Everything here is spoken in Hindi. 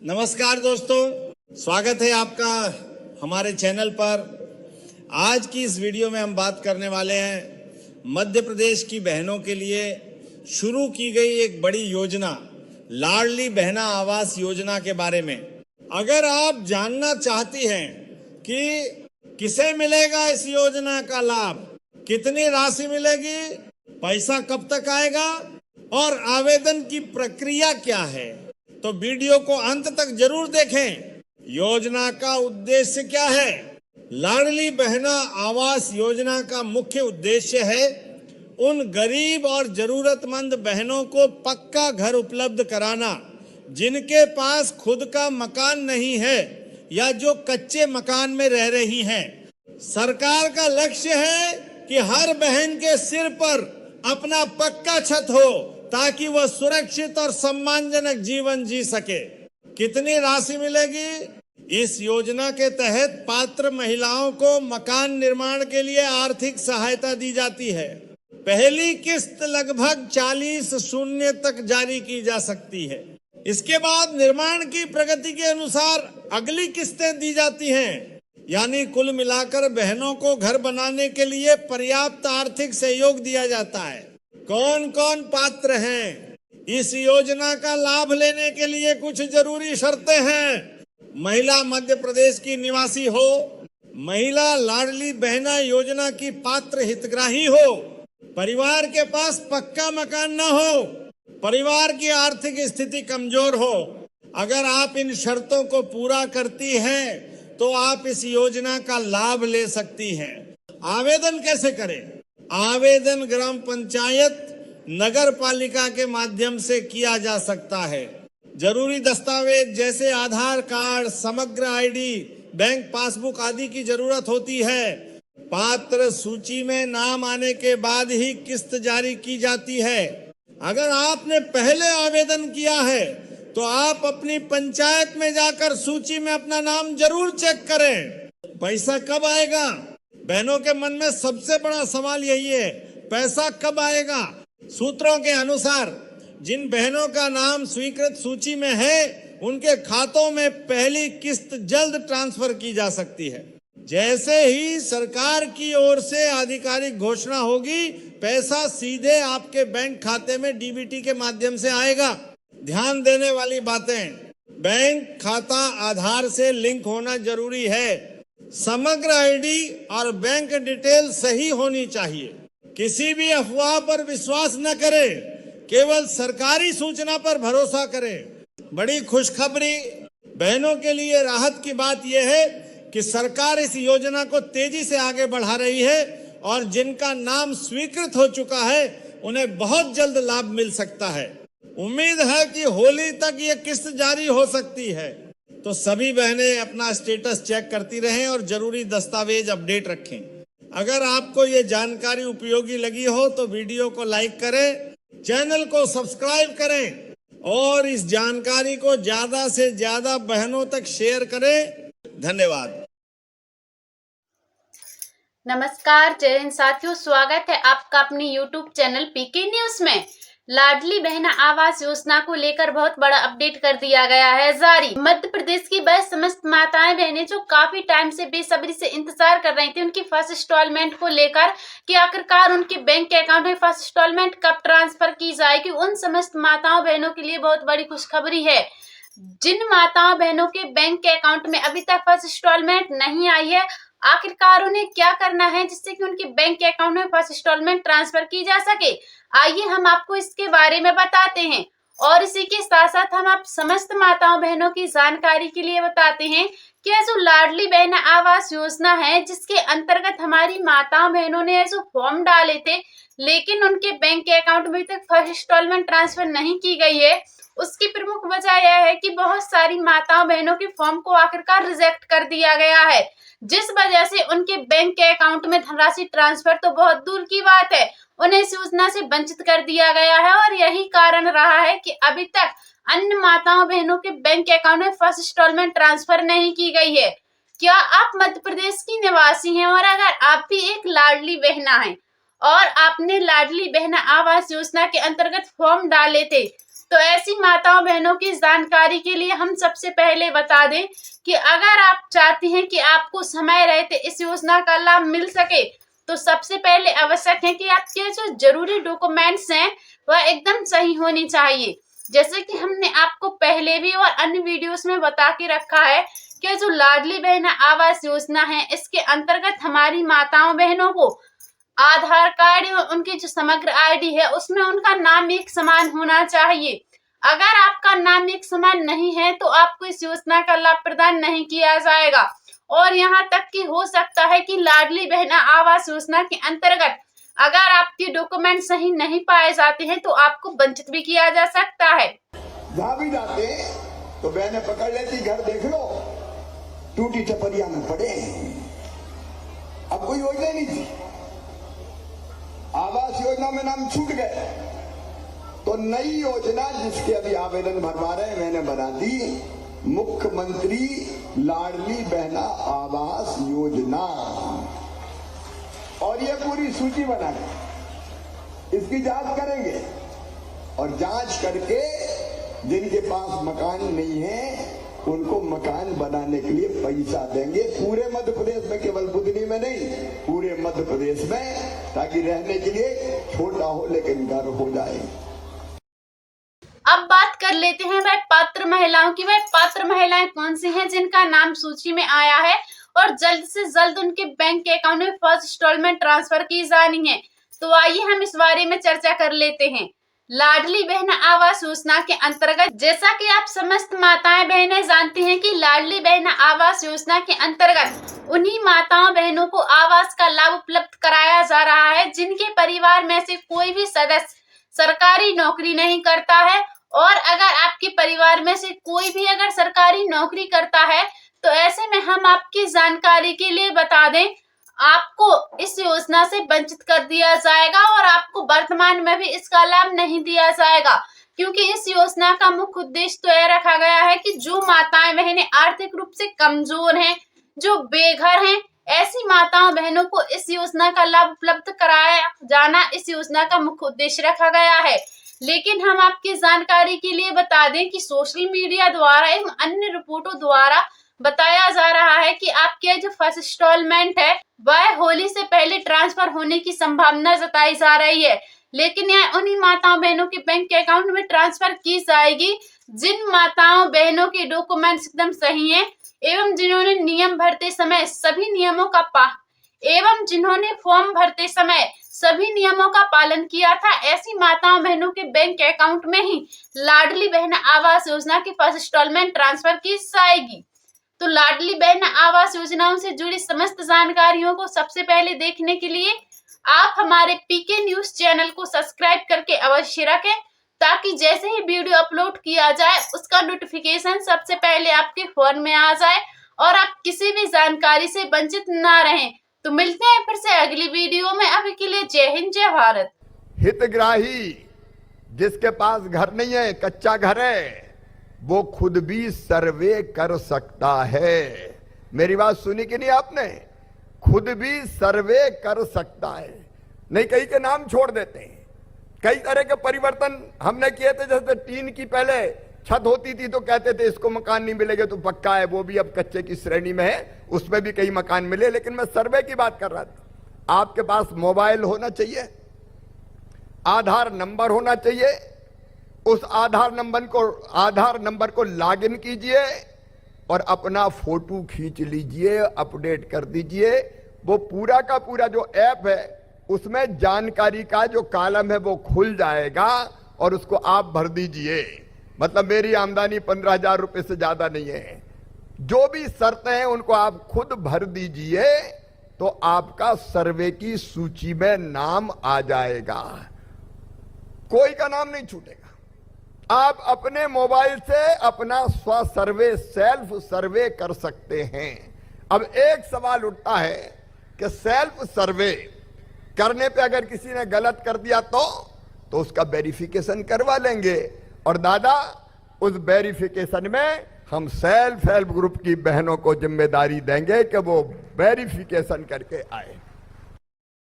नमस्कार दोस्तों, स्वागत है आपका हमारे चैनल पर। आज की इस वीडियो में हम बात करने वाले हैं मध्य प्रदेश की बहनों के लिए शुरू की गई एक बड़ी योजना लाडली बहना आवास योजना के बारे में। अगर आप जानना चाहती हैं कि किसे मिलेगा इस योजना का लाभ, कितनी राशि मिलेगी, पैसा कब तक आएगा और आवेदन की प्रक्रिया क्या है, तो वीडियो को अंत तक जरूर देखें। योजना का उद्देश्य क्या है? लाडली बहना आवास योजना का मुख्य उद्देश्य है उन गरीब और जरूरतमंद बहनों को पक्का घर उपलब्ध कराना जिनके पास खुद का मकान नहीं है या जो कच्चे मकान में रह रही हैं। सरकार का लक्ष्य है कि हर बहन के सिर पर अपना पक्का छत हो ताकि वह सुरक्षित और सम्मानजनक जीवन जी सके। कितनी राशि मिलेगी? इस योजना के तहत पात्र महिलाओं को मकान निर्माण के लिए आर्थिक सहायता दी जाती है। पहली किस्त लगभग 40 शून्य तक जारी की जा सकती है। इसके बाद निर्माण की प्रगति के अनुसार अगली किस्तें दी जाती हैं। यानी कुल मिलाकर बहनों को घर बनाने के लिए पर्याप्त आर्थिक सहयोग दिया जाता है। कौन कौन पात्र हैं? इस योजना का लाभ लेने के लिए कुछ जरूरी शर्तें हैं। महिला मध्य प्रदेश की निवासी हो, महिला लाडली बहना योजना की पात्र हितग्राही हो, परिवार के पास पक्का मकान न हो, परिवार की आर्थिक स्थिति कमजोर हो। अगर आप इन शर्तों को पूरा करती हैं तो आप इस योजना का लाभ ले सकती हैं। आवेदन कैसे करें? आवेदन ग्राम पंचायत नगर पालिका के माध्यम से किया जा सकता है। जरूरी दस्तावेज जैसे आधार कार्ड, समग्र आईडी, बैंक पासबुक आदि की जरूरत होती है। पात्र सूची में नाम आने के बाद ही किस्त जारी की जाती है। अगर आपने पहले आवेदन किया है तो आप अपनी पंचायत में जाकर सूची में अपना नाम जरूर चेक करें। पैसा कब आएगा? बहनों के मन में सबसे बड़ा सवाल यही है, पैसा कब आएगा? सूत्रों के अनुसार जिन बहनों का नाम स्वीकृत सूची में है उनके खातों में पहली किस्त जल्द ट्रांसफर की जा सकती है। जैसे ही सरकार की ओर से आधिकारिक घोषणा होगी, पैसा सीधे आपके बैंक खाते में डीबीटी के माध्यम से आएगा। ध्यान देने वाली बातें, बैंक खाता आधार से लिंक होना जरूरी है। समग्र आईडी और बैंक डिटेल सही होनी चाहिए। किसी भी अफवाह पर विश्वास न करें, केवल सरकारी सूचना पर भरोसा करें। बड़ी खुशखबरी बहनों के लिए राहत की बात यह है कि सरकार इस योजना को तेजी से आगे बढ़ा रही है और जिनका नाम स्वीकृत हो चुका है उन्हें बहुत जल्द लाभ मिल सकता है। उम्मीद है कि होली तक ये किस्त जारी हो सकती है। तो सभी बहनें अपना स्टेटस चेक करती रहें और जरूरी दस्तावेज अपडेट रखें। अगर आपको ये जानकारी उपयोगी लगी हो तो वीडियो को लाइक करें, चैनल को सब्सक्राइब करें और इस जानकारी को ज्यादा से ज्यादा बहनों तक शेयर करें। धन्यवाद। नमस्कार, जय हिंद साथियों, स्वागत है आपका अपने YouTube चैनल पीके न्यूज में। लाडली बहना आवास योजना को लेकर बहुत बड़ा अपडेट कर दिया गया है जारी। मध्य प्रदेश की वह समस्त माताएं बहनें जो काफी टाइम से बेसब्री से इंतजार कर रही थी उनकी फर्स्ट इंस्टॉलमेंट को लेकर कि आखिरकार उनके बैंक के अकाउंट में फर्स्ट इंस्टॉलमेंट कब ट्रांसफर की जाएगी, उन समस्त माताओं बहनों के लिए बहुत बड़ी खुशखबरी है। जिन माताओं बहनों के बैंक के अकाउंट में अभी तक फर्स्ट इंस्टॉलमेंट नहीं आई है, आखिरकार उन्हें क्या करना है जिससे कि उनके बैंक के अकाउंट में फर्स्ट इंस्टॉलमेंट ट्रांसफर की जा सके, आइए हम आपको इसके बारे में बताते हैं। और इसी के साथ साथ हम आप समस्त माताओं बहनों की जानकारी के लिए बताते हैं कि यह जो लाडली बहना आवास योजना है जिसके अंतर्गत हमारी माताओं बहनों ने जो फॉर्म डाले थे लेकिन उनके बैंक के अकाउंट में तक फर्स्ट इंस्टॉलमेंट ट्रांसफर नहीं की गई है, उसकी प्रमुख वजह यह है कि बहुत सारी माताओं बहनों के फॉर्म को आखिरकार रिजेक्ट कर दिया गया है, जिस वजह से उनके बैंक के अकाउंट में धनराशि ट्रांसफर तो बहुत दूर की बात है, उन्हें इस योजना से वंचित कर दिया गया है। और यही कारण रहा है कि अभी तक अन्य माताओं बहनों के बैंक के अकाउंट में फर्स्ट इंस्टॉलमेंट ट्रांसफर नहीं की गई है। क्या आप मध्य प्रदेश की निवासी हैं और अगर आप भी एक लाडली बहना हैं और आपने लाडली बहना आवास योजना के अंतर्गत फॉर्म डाले थे तो ऐसी माताओं बहनों की जानकारी के लिए हम सबसे पहले बता दें कि अगर आप चाहती हैं कि आपको समय रहते इस योजना का लाभ मिल सके, तो सबसे पहले आवश्यक है कि आपके जो जरूरी डॉक्यूमेंट्स हैं वह एकदम सही होनी चाहिए। जैसे कि हमने आपको पहले भी और अन्य वीडियोस में बता के रखा है कि जो लाडली बहन आवास योजना है, इसके अंतर्गत हमारी माताओं बहनों को आधार कार्ड और उनकी जो समग्र आईडी है उसमें उनका नाम एक समान होना चाहिए। अगर आपका नाम एक समान नहीं है तो आपको इस योजना का लाभ प्रदान नहीं किया जाएगा। और यहाँ तक कि हो सकता है कि लाडली बहन आवास योजना के अंतर्गत अगर आपके डॉक्यूमेंट सही नहीं पाए जाते हैं तो आपको वंचित भी किया जा सकता है। जहां भी जाते तो बहनें पकड़ लेती, घर देख लो, टूटी टपरिया में पड़े। अब कोई योजना नहीं थी, आवास योजना में नाम छूट गए, तो नई योजना जिसके अभी आवेदन भरवा रहे हैं मैंने बना दी, मुख्यमंत्री लाडली बहना आवास योजना। और ये पूरी सूची बना के इसकी जांच करेंगे और जांच करके जिनके पास मकान नहीं है उनको मकान बनाने के लिए पैसा देंगे, पूरे मध्य प्रदेश में, केवल बुधनी में नहीं, पूरे मध्य प्रदेश में, ताकि रहने के लिए छोटा हो लेकिन घर हो जाए। अब बात कर लेते हैं वह पात्र महिलाओं की। वह पात्र महिलाएं कौन सी हैं जिनका नाम सूची में आया है और जल्द से जल्द उनके बैंक के अकाउंट में फर्स्ट इंस्टॉलमेंट ट्रांसफर की जानी है। तो आइए हम इस बारे में चर्चा कर लेते हैं। लाडली बहन आवास योजना के अंतर्गत, जैसा कि आप समस्त माताएं बहनें जानती हैं कि लाडली बहन आवास योजना के अंतर्गत उन्हीं माताओं बहनों को आवास का लाभ उपलब्ध कराया जा रहा है जिनके परिवार में से कोई भी सदस्य सरकारी नौकरी नहीं करता है। और अगर आपके परिवार में से कोई भी अगर सरकारी नौकरी करता है तो ऐसे में हम आपकी जानकारी के लिए बता दें, आपको इस योजना से वंचित कर दिया जाएगा और आपको वर्तमान में भी इसका लाभ नहीं दिया जाएगा, क्योंकि इस योजना का मुख्य उद्देश्य तो यह रखा गया है कि जो माताएं बहनें आर्थिक रूप से कमजोर हैं, जो बेघर हैं, ऐसी माताओं बहनों को इस योजना का लाभ उपलब्ध कराया जाना इस योजना का मुख्य उद्देश्य रखा गया है। लेकिन हम आपकी जानकारी के लिए बता दें कि सोशल मीडिया द्वारा एवं अन्य रिपोर्टों द्वारा बताया जा रहा है कि आपके जो फर्स्ट इंस्टॉलमेंट है वह होली से पहले ट्रांसफर होने की संभावना जताई जा रही है। लेकिन यह उन्हीं माताओं बहनों के बैंक के अकाउंट में ट्रांसफर की जाएगी जिन माताओं बहनों के डॉक्यूमेंट्स एकदम सही हैं एवं जिन्होंने नियम भरते समय सभी नियमों का जिन्होंने फॉर्म भरते समय सभी नियमों का पालन किया था। ऐसी माताओं बहनों के बैंक अकाउंट में ही लाडली बहन आवास योजना की फर्स्ट इंस्टॉलमेंट ट्रांसफर की जाएगी। तो लाडली बहन आवास योजनाओं से जुड़ी समस्त जानकारियों को सबसे पहले देखने के लिए आप हमारे पीके न्यूज चैनल को सब्सक्राइब करके अवश्य रखें, ताकि जैसे ही वीडियो अपलोड किया जाए उसका नोटिफिकेशन सबसे पहले आपके फोन में आ जाए और आप किसी भी जानकारी से वंचित ना रहें। तो मिलते हैं फिर से अगली वीडियो में। अभी के लिए जय हिंद, जय भारत। हितग्राही जिसके पास घर नहीं है, कच्चा घर है, वो खुद भी सर्वे कर सकता है। मेरी बात सुनी कि नहीं आपने? खुद भी सर्वे कर सकता है। नहीं, कई के नाम छोड़ देते हैं। कई तरह के परिवर्तन हमने किए थे, जैसे टीन की पहले छत होती थी तो कहते थे इसको मकान नहीं मिलेगा तो पक्का है, वो भी अब कच्चे की श्रेणी में है, उसमें भी कई मकान मिले। लेकिन मैं सर्वे की बात कर रहा था। आपके पास मोबाइल होना चाहिए, आधार नंबर होना चाहिए, उस आधार नंबर को लॉगिन कीजिए और अपना फोटो खींच लीजिए, अपडेट कर दीजिए। वो पूरा का पूरा जो ऐप है उसमें जानकारी का जो कॉलम है वो खुल जाएगा और उसको आप भर दीजिए। मतलब मेरी आमदनी 15,000 रुपए से ज्यादा नहीं है, जो भी शर्तें हैं उनको आप खुद भर दीजिए तो आपका सर्वे की सूची में नाम आ जाएगा, कोई का नाम नहीं छूटेगा। आप अपने मोबाइल से अपना स्व सर्वे, सेल्फ सर्वे कर सकते हैं। अब एक सवाल उठता है कि सेल्फ सर्वे करने पे अगर किसी ने गलत कर दिया तो उसका वेरिफिकेशन करवा लेंगे। और दादा, उस वेरिफिकेशन में हम सेल्फ हेल्प ग्रुप की बहनों को जिम्मेदारी देंगे कि वो वेरिफिकेशन करके आए।